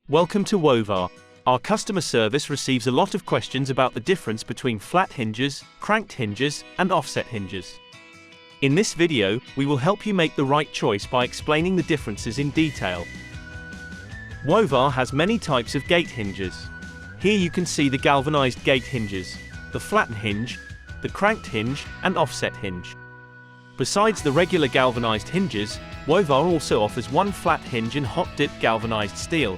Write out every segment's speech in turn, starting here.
Welcome to Wovar. Our customer service receives a lot of questions about the difference between flat hinges, cranked hinges, and offset hinges. In this video, we will help you make the right choice by explaining the differences in detail. Wovar has many types of gate hinges. Here you can see the galvanized gate hinges, the flat hinge, the cranked hinge, and offset hinge. Besides the regular galvanized hinges, Wovar also offers one flat hinge in hot-dipped galvanized steel.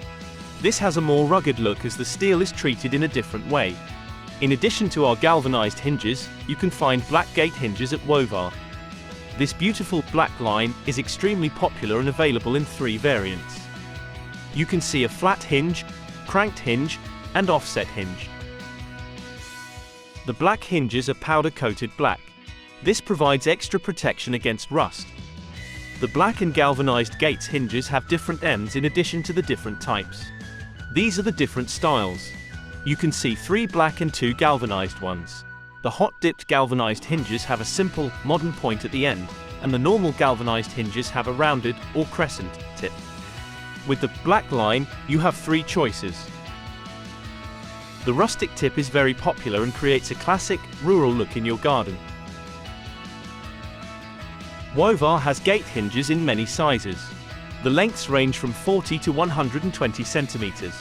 This has a more rugged look as the steel is treated in a different way. In addition to our galvanized hinges, you can find black gate hinges at Wovar. This beautiful black line is extremely popular and available in 3 variants. You can see a flat hinge, cranked hinge, and offset hinge. The black hinges are powder-coated black. This provides extra protection against rust. The black and galvanized gates hinges have different ends in addition to the different types. These are the different styles. You can see 3 black and 2 galvanized ones. The hot-dipped galvanized hinges have a simple, modern point at the end, and the normal galvanized hinges have a rounded, or crescent, tip. With the black line, you have 3 choices. The rustic tip is very popular and creates a classic, rural look in your garden. Wovar has gate hinges in many sizes. The lengths range from 40 to 120 centimeters.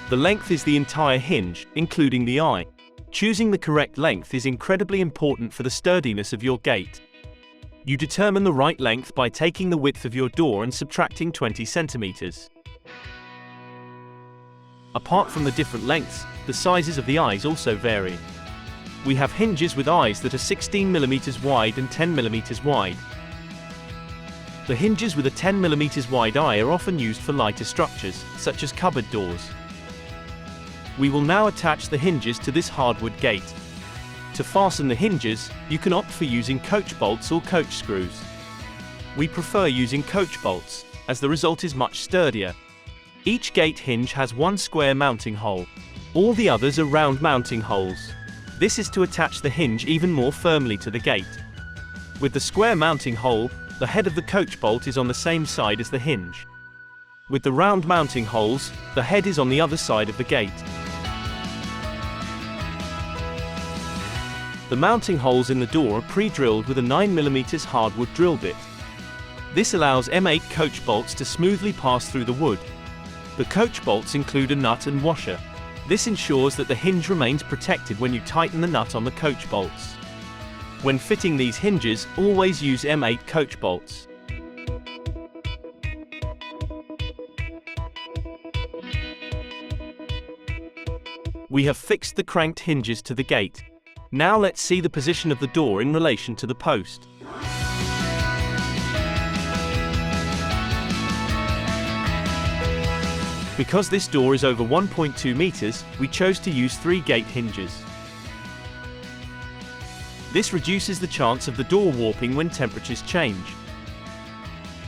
The length is the entire hinge, including the eye. Choosing the correct length is incredibly important for the sturdiness of your gate. You determine the right length by taking the width of your door and subtracting 20 centimeters. Apart from the different lengths, the sizes of the eyes also vary. We have hinges with eyes that are 16 mm wide and 10 mm wide. The hinges with a 10 mm wide eye are often used for lighter structures, such as cupboard doors. We will now attach the hinges to this hardwood gate. To fasten the hinges, you can opt for using coach bolts or coach screws. We prefer using coach bolts, as the result is much sturdier. Each gate hinge has one square mounting hole. All the others are round mounting holes. This is to attach the hinge even more firmly to the gate. With the square mounting hole, the head of the coach bolt is on the same side as the hinge. With the round mounting holes, the head is on the other side of the gate. The mounting holes in the door are pre-drilled with a 9 mm hardwood drill bit. This allows M8 coach bolts to smoothly pass through the wood. The coach bolts include a nut and washer. This ensures that the hinge remains protected when you tighten the nut on the coach bolts. When fitting these hinges, always use M8 coach bolts. We have fixed the cranked hinges to the gate. Now let's see the position of the door in relation to the post. Because this door is over 1.2 meters, we chose to use 3 gate hinges. This reduces the chance of the door warping when temperatures change.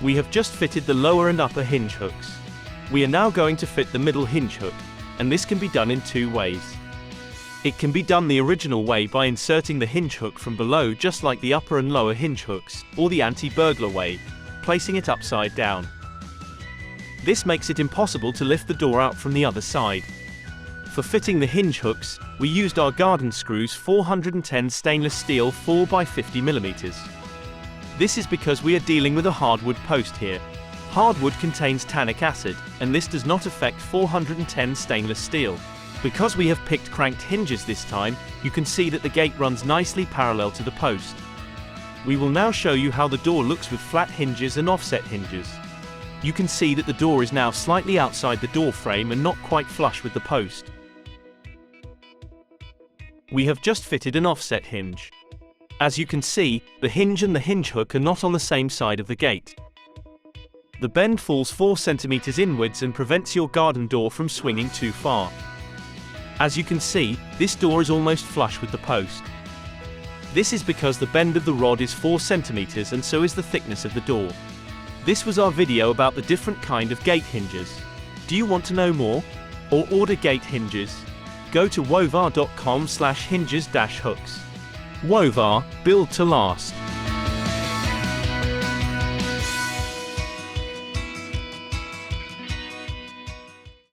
We have just fitted the lower and upper hinge hooks. We are now going to fit the middle hinge hook, and this can be done in 2 ways. It can be done the original way by inserting the hinge hook from below just like the upper and lower hinge hooks, or the anti-burglar way, placing it upside down. This makes it impossible to lift the door out from the other side. For fitting the hinge hooks, we used our garden screws 410 stainless steel 4x50 mm. This is because we are dealing with a hardwood post here. Hardwood contains tannic acid, and this does not affect 410 stainless steel. Because we have picked cranked hinges this time, you can see that the gate runs nicely parallel to the post. We will now show you how the door looks with flat hinges and offset hinges. You can see that the door is now slightly outside the door frame and not quite flush with the post. We have just fitted an offset hinge. As you can see, the hinge and the hinge hook are not on the same side of the gate. The bend falls 4 centimeters inwards and prevents your garden door from swinging too far. As you can see, this door is almost flush with the post. This is because the bend of the rod is 4 centimeters and so is the thickness of the door. This was our video about the different kind of gate hinges. Do you want to know more? Or order gate hinges? Go to wovar.com/hinges-hooks. Wovar, build to last.